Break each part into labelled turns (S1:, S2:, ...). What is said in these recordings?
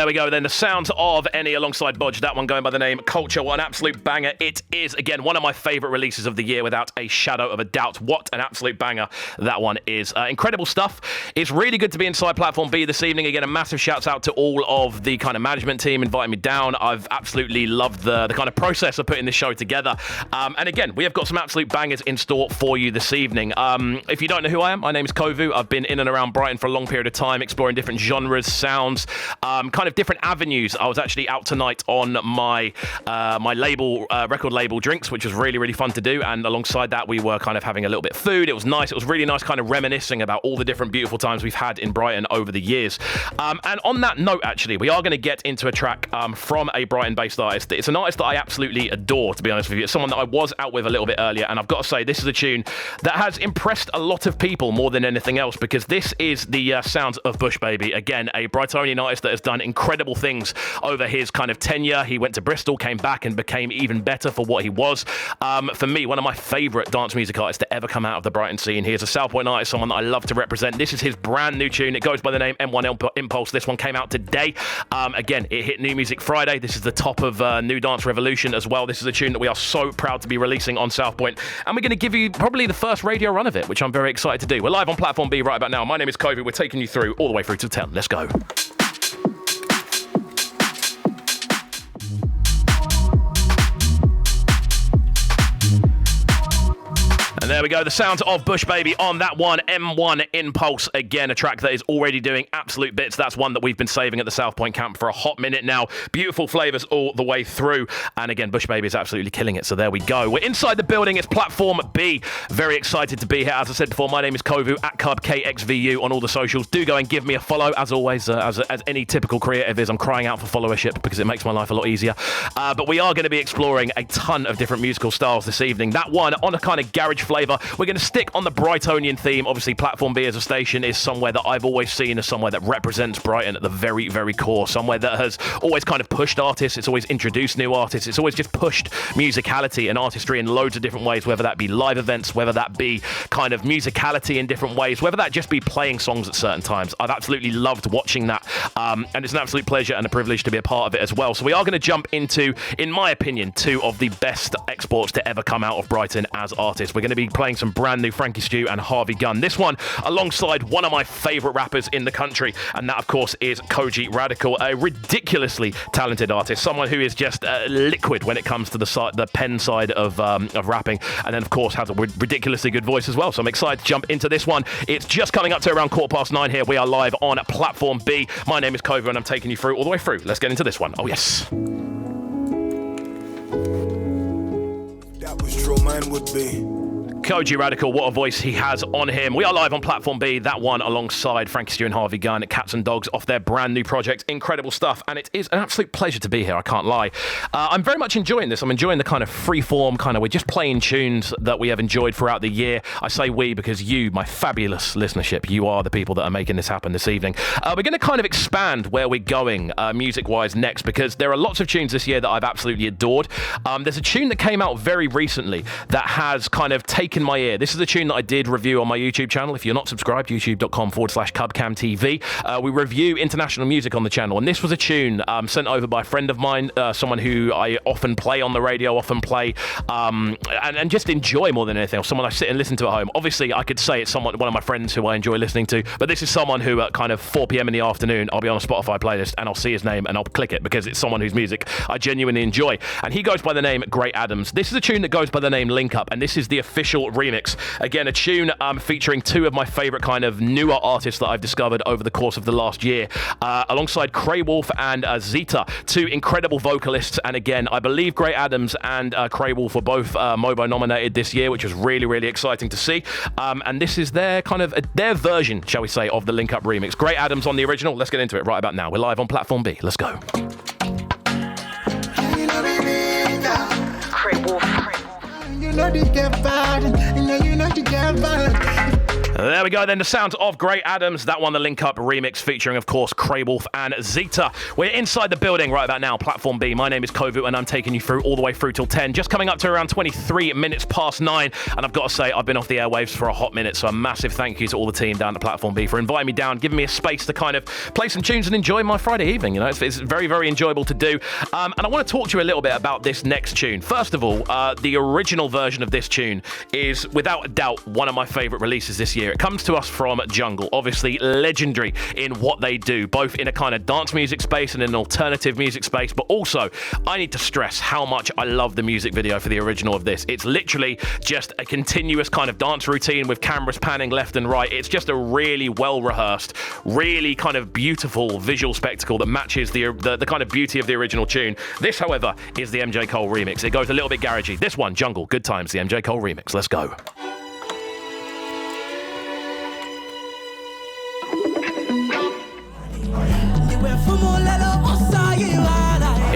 S1: There we go then, the sounds of Any alongside BOJ, that one going by the name Culture. What an absolute banger. It is, again, one of my favourite releases of the year without a shadow of a doubt. What an absolute banger that one is. Incredible stuff. It's really good to be inside Platform B this evening. Again, a massive shouts out to all of the kind of management team inviting me down. I've absolutely loved the kind of process of putting this show together. And again, we have got some absolute bangers in store for you this evening. If you don't know who I am, my name is Kovu. I've been in and around Brighton for a long period of time, exploring different genres, sounds, kind of different avenues. I was actually out tonight on my label, record label Drinks, which was really, really fun to do. And alongside that, we were kind of having a little bit of food. It was nice. It was really nice kind of reminiscing about all the different beautiful times we've had in Brighton over the years. And on that note, actually, we are going to get into a track from a Brighton-based artist. It's an artist that I absolutely adore, to be honest with you. It's someone that I was out with a little bit earlier. And I've got to say, this is a tune that has impressed a lot of people more than anything else, because this is the sounds of Bush Baby. Again, a Brightonian artist that has done incredible things over his kind of tenure. He went to Bristol, came back and became even better for what he was. For me, one of my favourite dance music artists to ever come out of the Brighton scene. He is a South Point artist, someone that I love to represent. This is his brand new tune. It goes by the name M1 Impulse. This one came out today. Again, it hit New Music Friday. This is the top of New Dance Revolution as well. This is a tune that we are so proud to be releasing on South Point. And we're going to give you probably the first radio run of it, which I'm very excited to do. We're live on Platform B right about now. My name is Kobe. We're taking you through all the way through to 10. Let's go. And there we go, the sounds of Bush Baby on that one, M1 Impulse. Again, a track that is already doing absolute bits. That's one that we've been saving at the South Point camp for a hot minute now. Beautiful flavours all the way through. And again, Bush Baby is absolutely killing it. So there we go. We're inside the building. It's Platform B. Very excited to be here. As I said before, my name is Kovu, at CUB, KXVU on all the socials. Do go and give me a follow. As always, as any typical creative is, I'm crying out for followership because it makes my life a lot easier. But we are going to be exploring a ton of different musical styles this evening. That one on a kind of garage flavour. We're going to stick on the Brightonian theme. Obviously, Platform B as a station is somewhere that I've always seen as somewhere that represents Brighton at the very, very core. Somewhere that has always kind of pushed artists. It's always introduced new artists. It's always just pushed musicality and artistry in loads of different ways, whether that be live events, whether that be kind of musicality in different ways, whether that just be playing songs at certain times. I've absolutely loved watching that. And it's an absolute pleasure and a privilege to be a part of it as well. So we are going to jump into, in my opinion, two of the best exports to ever come out of Brighton as artists. We're going to be playing some brand new Frankie Stew and Harvey Gunn. This one alongside one of my favourite rappers in the country, and that of course is Koji Radical, a ridiculously talented artist, someone who is just liquid when it comes to the pen side of rapping, and then of course has a ridiculously good voice as well. So I'm excited to jump into this one. It's just coming up to around 9:15 here. We are live on Platform B. My name is Kovu and I'm taking you through all the way through. Let's get into this one. Oh yes.
S2: That was true, mine would be.
S1: Koji Radical, what a voice he has on him. We are live on Platform B, that one alongside Frankie Stew and Harvey Gunn, Cats and Dogs, off their brand new project. Incredible stuff, and it is an absolute pleasure to be here, I can't lie. I'm very much enjoying this. I'm enjoying the kind of free-form, we're just playing tunes that we have enjoyed throughout the year. I say we because you, my fabulous listenership, you are the people that are making this happen this evening. We're going to kind of expand where we're going music-wise next, because there are lots of tunes this year that I've absolutely adored. There's a tune that came out very recently that has kind of taken my ear. This is a tune that I did review on my YouTube channel. If you're not subscribed, youtube.com/CUBCamTV. We review international music on the channel, and this was a tune sent over by a friend of mine, someone who I often play on the radio, and just enjoy more than anything else, someone I sit and listen to at home. Obviously, I could say it's one of my friends who I enjoy listening to, but this is someone who at kind of 4 p.m. in the afternoon, I'll be on a Spotify playlist and I'll see his name and I'll click it because it's someone whose music I genuinely enjoy. And he goes by the name Great Adams. This is a tune that goes by the name Link Up, and this is the official remix. Again, a tune featuring two of my favourite kind of newer artists that I've discovered over the course of the last year, alongside Cray Wolf and Zeta, two incredible vocalists. And again, I believe Great Adams and Cray Wolf were both MOBO nominated this year, which was really, really exciting to see. And this is their kind of their version, shall we say, of the Link Up remix. Great Adams on the original. Let's get into it right about now. We're live on Platform B. Let's go.
S3: Cray Wolf. You know you get bad, you know you get bad.
S1: There we go then, the sounds of Grey Adams. That one, the Link Up remix featuring, of course, Kraywolf and Zeta. We're inside the building right about now, Platform B. My name is Kovu, and I'm taking you through all the way through till 10. Just coming up to around 23 minutes past 9. And I've got to say, I've been off the airwaves for a hot minute, so a massive thank you to all the team down at Platform B for inviting me down, giving me a space to kind of play some tunes and enjoy my Friday evening. You know, it's very, very enjoyable to do. And I want to talk to you a little bit about this next tune. First of all, the original version of this tune is, without a doubt, one of my favourite releases this year. It comes to us from Jungle, obviously legendary in what they do, both in a kind of dance music space and in an alternative music space, but also I need to stress how much I love the music video for the original of this. It's literally just a continuous kind of dance routine with cameras panning left and right. It's just a really well rehearsed, really kind of beautiful visual spectacle that matches the kind of beauty of the original tune. This, however, is the MJ Cole remix. It goes a little bit garagey. This one, Jungle, Good Times, the MJ Cole remix. Let's go.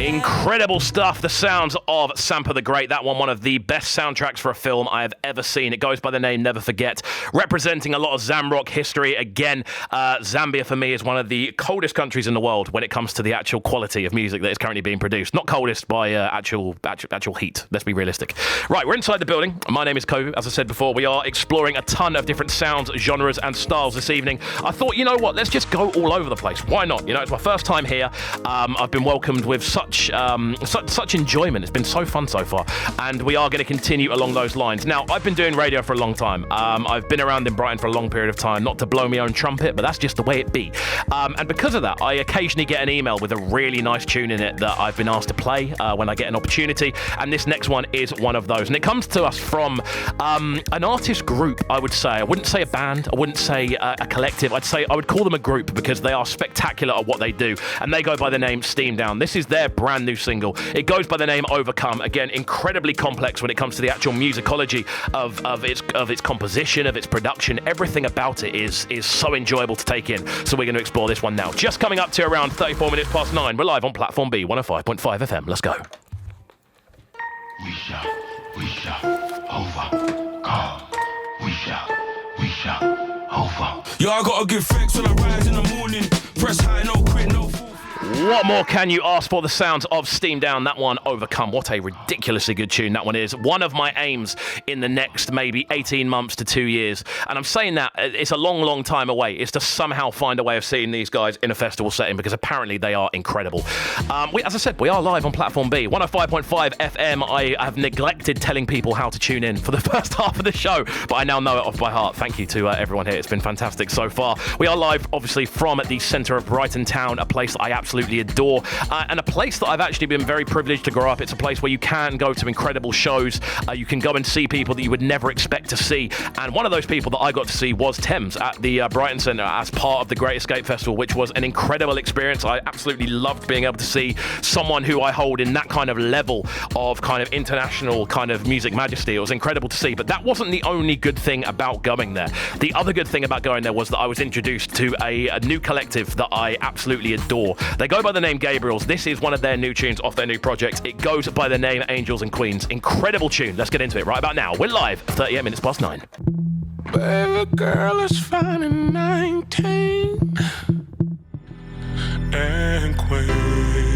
S1: Incredible stuff. The sounds of Sampa the Great. That one of the best soundtracks for a film I have ever seen. It goes by the name Never Forget, representing a lot of Zamrock history. Again, Zambia for me is one of the coldest countries in the world when it comes to the actual quality of music that is currently being produced. Not coldest by actual heat. Let's be realistic. Right, we're inside the building. My name is Kovu. As I said before, we are exploring a ton of different sounds, genres, and styles this evening. I thought, you know what? Let's just go all over the place. Why not? You know, it's my first time here. I've been welcomed with such enjoyment. It's been so fun so far, and we are going to continue along those lines. Now, I've been doing radio for a long time. I've been around in Brighton for a long period of time, not to blow my own trumpet, but that's just the way it be. And because of that, I occasionally get an email with a really nice tune in it that I've been asked to play when I get an opportunity, and this next one is one of those. And it comes to us from an artist group, I would say. I wouldn't say a band, I wouldn't say a collective, I would call them a group because they are spectacular at what they do, and they go by the name Steam Down. This is their brand new single. It goes by the name Overcome. Again, incredibly complex when it comes to the actual musicology of its composition, of its production. Everything about it is so enjoyable to take in. So we're going to explore this one now. Just coming up to around 34 minutes past 9. We're live on Platform B, 105.5 FM. Let's go.
S3: We shall overcome. We shall over. Yo, I gotta give thanks when I rise in the morning. Press high, no quit, no fool.
S1: What more can you ask for? The sounds of Steam Down, that one, Overcome. What a ridiculously good tune that one is. One of my aims in the next maybe 18 months to 2 years, and I'm saying that it's a long, long time away, is to somehow find a way of seeing these guys in a festival setting, because apparently they are incredible. As I said, we are live on Platform B, 105.5 FM. I have neglected telling people how to tune in for the first half of the show, but I now know it off by heart. Thank you to everyone here. It's been fantastic so far. We are live, obviously, from the centre of Brighton town, a place that I absolutely adore, and a place that I've actually been very privileged to grow up. It's a place where you can go to incredible shows. You can go and see people that you would never expect to see, and one of those people that I got to see was Thames at the Brighton Centre as part of the Great Escape Festival, which was an incredible experience. I absolutely loved being able to see someone who I hold in that kind of level of kind of international kind of music majesty. It was incredible to see, but that wasn't the only good thing about going there. The other good thing about going there was that I was introduced to a new collective that I absolutely adore. They go by the name Gabriels. This is one of their new tunes off their new project. It goes by the name Angels and Queens. Incredible tune. Let's get into it right about now. We're live, 38 minutes past 9.
S3: Baby girl is fine in 19 and Queens.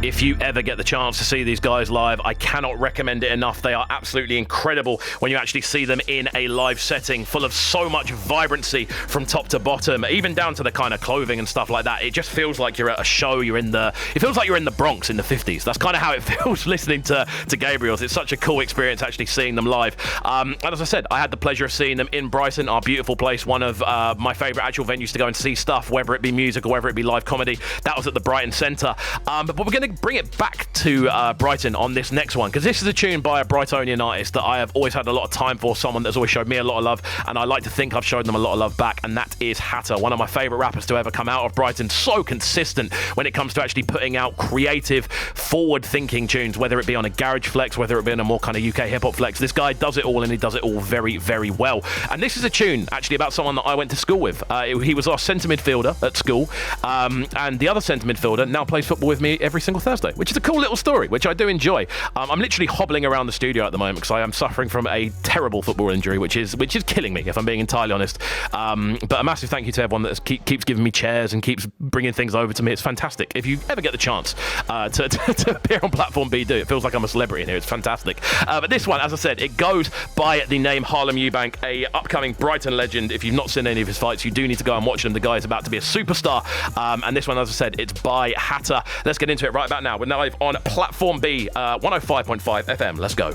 S1: If you ever get the chance to see these guys live, I cannot recommend it enough. They are absolutely incredible when you actually see them in a live setting, full of so much vibrancy from top to bottom, even down to the kind of clothing and stuff like that. It just feels like you're at a show. It feels like you're in the Bronx in the 50s. That's kind of how it feels listening to Gabriels. It's such a cool experience actually seeing them live. And as I said, I had the pleasure of seeing them in Brighton, our beautiful place, one of my favourite actual venues to go and see stuff, whether it be music or whether it be live comedy. That was at the Brighton Centre. But we're going to bring it back to Brighton on this next one, because this is a tune by a Brightonian artist that I have always had a lot of time for, someone that's always showed me a lot of love, and I like to think I've showed them a lot of love back, and that is Hatter, one of my favourite rappers to ever come out of Brighton. So consistent when it comes to actually putting out creative, forward-thinking tunes, whether it be on a garage flex, whether it be on a more kind of UK hip-hop flex. This guy does it all, and he does it all very, very well. And this is a tune actually about someone that I went to school with. He was our centre midfielder at school, and the other centre midfielder now plays football with me every single Thursday, which is a cool little story, which I do enjoy. I'm literally hobbling around the studio at the moment because I am suffering from a terrible football injury, which is killing me, if I'm being entirely honest. But a massive thank you to everyone that keeps giving me chairs and keeps bringing things over to me. It's fantastic. If you ever get the chance to appear on Platform B, do. It feels like I'm a celebrity in here. It's fantastic. But this one, as I said, it goes by the name Harlem Eubank, a upcoming Brighton legend. If you've not seen any of his fights, you do need to go and watch them. The guy is about to be a superstar. And this one, as I said, it's by Hatter. Let's get into it right about now. We're live on Platform B, 105.5 FM. Let's go.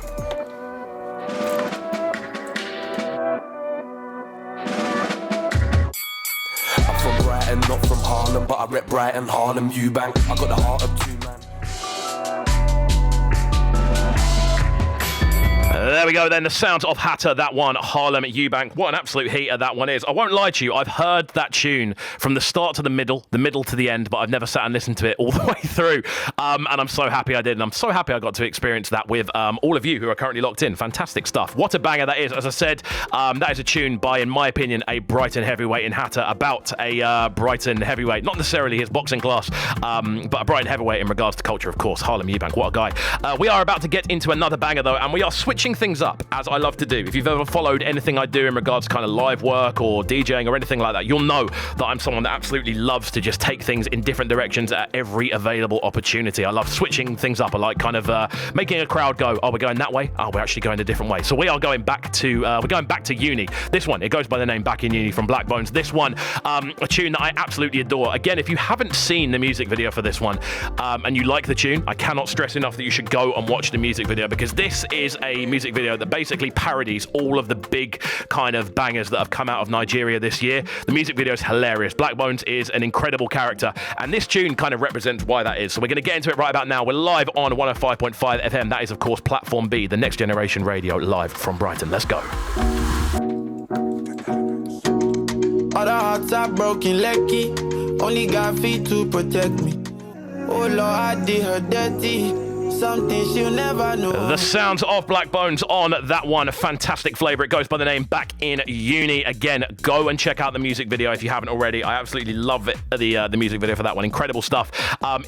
S4: I'm from Brighton, not from Harlem, but I rep Brighton, Harlem, Eubank. I got the heart of two man.
S1: There we go then, the sounds of Hatter, that one, Harlem Eubank. What an absolute heater that one is. I won't lie to you, I've heard that tune from the start to the middle to the end, but I've never sat and listened to it all the way through. And I'm so happy I did, and I'm so happy I got to experience that with all of you who are currently locked in. Fantastic stuff. What a banger that is. As I said, that is a tune by, in my opinion, a Brighton heavyweight in Hatter, about a Brighton heavyweight, not necessarily his boxing class, but a Brighton heavyweight in regards to culture, of course. Harlem Eubank, what a guy. We are about to get into another banger though, and we are switching things up, as I love to do. If you've ever followed anything I do in regards to kind of live work or DJing or anything like that, you'll know that I'm someone that absolutely loves to just take things in different directions at every available opportunity. I love switching things up. I like kind of making a crowd go, oh, we're going that way? Oh, we're actually going a different way. So we are going back to uni. This one, it goes by the name Back in Uni from BLAQBONEZ. This one, a tune that I absolutely adore. Again, if you haven't seen the music video for this one, and you like the tune, I cannot stress enough that you should go and watch the music video, because this is a music video that basically parodies all of the big kind of bangers that have come out of Nigeria this year. The music video is hilarious. BLAQBONEZ is an incredible character, and this tune kind of represents why that is. So we're going to get into it right about now. We're live on 105.5 FM. That is, of course, Platform B, the next generation radio, live from Brighton. Let's go.
S5: All the hearts are broken, lucky. Only got feet to protect me. Oh Lord, I did her dirty. Something she'll never know.
S1: The sounds of BLAQBONEZ on that one. A fantastic flavour. It goes by the name Back in Uni. Again, go and check out the music video if you haven't already. I absolutely love it. The music video for that one. Incredible stuff.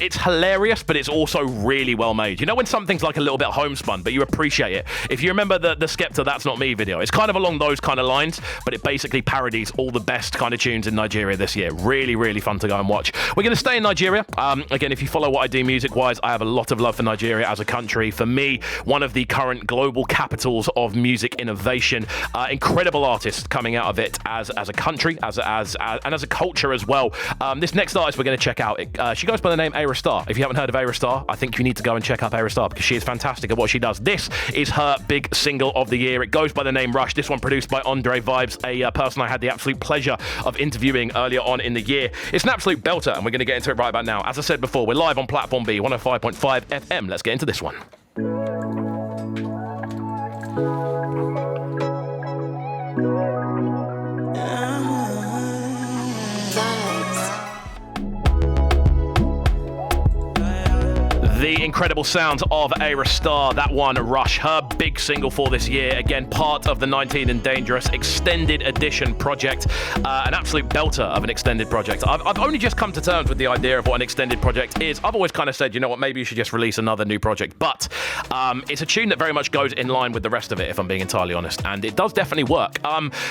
S1: It's hilarious, but it's also really well made. You know when something's like a little bit homespun, but you appreciate it? If you remember the Skepta That's Not Me video, it's kind of along those kind of lines, but it basically parodies all the best kind of tunes in Nigeria this year. Really, really fun to go and watch. We're going to stay in Nigeria. Again, if you follow what I do music-wise, I have a lot of love for Nigeria as a country. For me, one of the current global capitals of music innovation. Incredible artists coming out of it as a country, and as a culture as well. This next artist we're going to check out, she goes by the name AYRA STARR. If you haven't heard of AYRA STARR, I think you need to go and check out AYRA STARR, because she is fantastic at what she does. This is her big single of the year. It goes by the name Rush. This one produced by Andre Vibes, a person I had the absolute pleasure of interviewing earlier on in the year. It's an absolute belter, and we're going to get into it right about now. As I said before, we're live on Platform B, 105.5 FM. Let's get into this one. The incredible sounds of AYRA STARR, that one, Rush, her big single for this year. Again, part of the 19 and Dangerous extended edition project. An absolute belter of an extended project. I've only just come to terms with the idea of what an extended project is. I've always kind of said, you know what, maybe you should just release another new project. But it's a tune that very much goes in line with the rest of it, if I'm being entirely honest. And it does definitely work.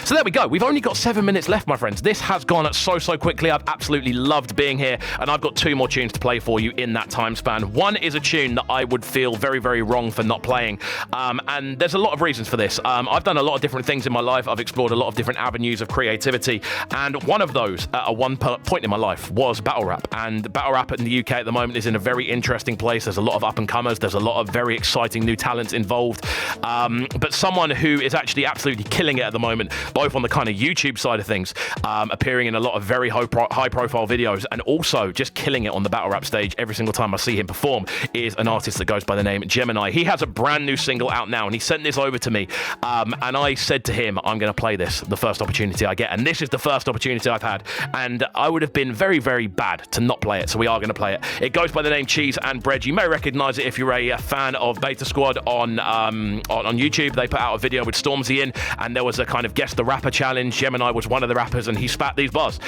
S1: So there we go. We've only got 7 minutes left, my friends. This has gone so quickly. I've absolutely loved being here. And I've got 2 more tunes to play for you in that time span. One is a tune that I would feel very, very wrong for not playing. And there's a lot of reasons for this. I've done a lot of different things in my life. I've explored a lot of different avenues of creativity. And one of those, at one point in my life, was battle rap. And battle rap in the UK at the moment is in a very interesting place. There's a lot of up-and-comers. There's a lot of very exciting new talents involved. But someone who is actually absolutely killing it at the moment, both on the kind of YouTube side of things, appearing in a lot of very high-profile videos, and also just killing it on the battle rap stage every single time I see him perform, is an artist that goes by the name Gemini. He has a brand new single out now, and he sent this over to me. And I said to him, I'm going to play this the first opportunity I get. And this is the first opportunity I've had. And I would have been very, very bad to not play it. So we are going to play it. It goes by the name Cheese and Bread. You may recognize it if you're a fan of Beta Squad on YouTube. They put out a video with Stormzy in, and there was a kind of guess the rapper challenge. Gemini was one of the rappers, and he spat these bars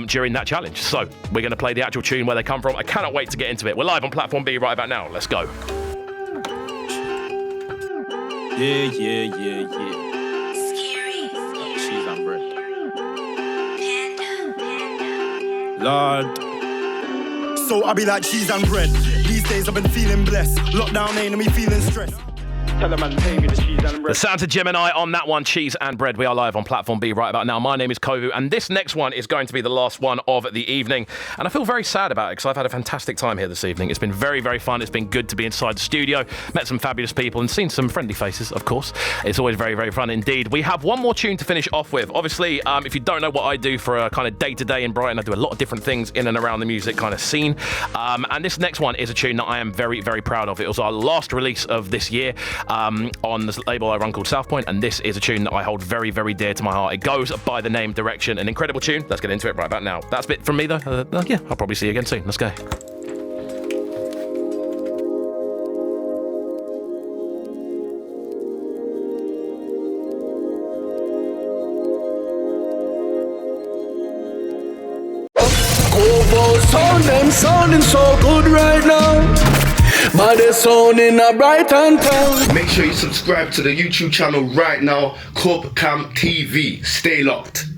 S1: during that challenge. So we're going to play the actual tune where they come from. I cannot wait to get into it. We're live on Platform B right about now. Let's go.
S6: Yeah. Cheese and bread. Lord.
S7: So I be like cheese and bread. These days I've been feeling blessed. Lockdown ain't me feeling stressed. Tell a man pay me the cheese and bread.
S1: The sounds of Gemini on that one, Cheese and Bread. We are live on Platform B right about now. My name is Kovu, and this next one is going to be the last one of the evening. And I feel very sad about it because I've had a fantastic time here this evening. It's been very, very fun. It's been good to be inside the studio, met some fabulous people, and seen some friendly faces, of course. It's always very, very fun indeed. We have one more tune to finish off with. Obviously, if you don't know what I do for a kind of day-to-day in Brighton, I do a lot of different things in and around the music kind of scene. And this next one is a tune that I am very, very proud of. It was our last release of this year on this label I run called South Point, and this is a tune that I hold very, very dear to my heart. It goes by the name Direction, an incredible tune. Let's get into it right about now. That's a bit from me though. Yeah, I'll probably see you again soon. Let's go.
S8: Sounding so good right now. But they're sounding a Brighton town.
S9: Make sure you subscribe to the YouTube channel right now, CUB TV. Stay locked.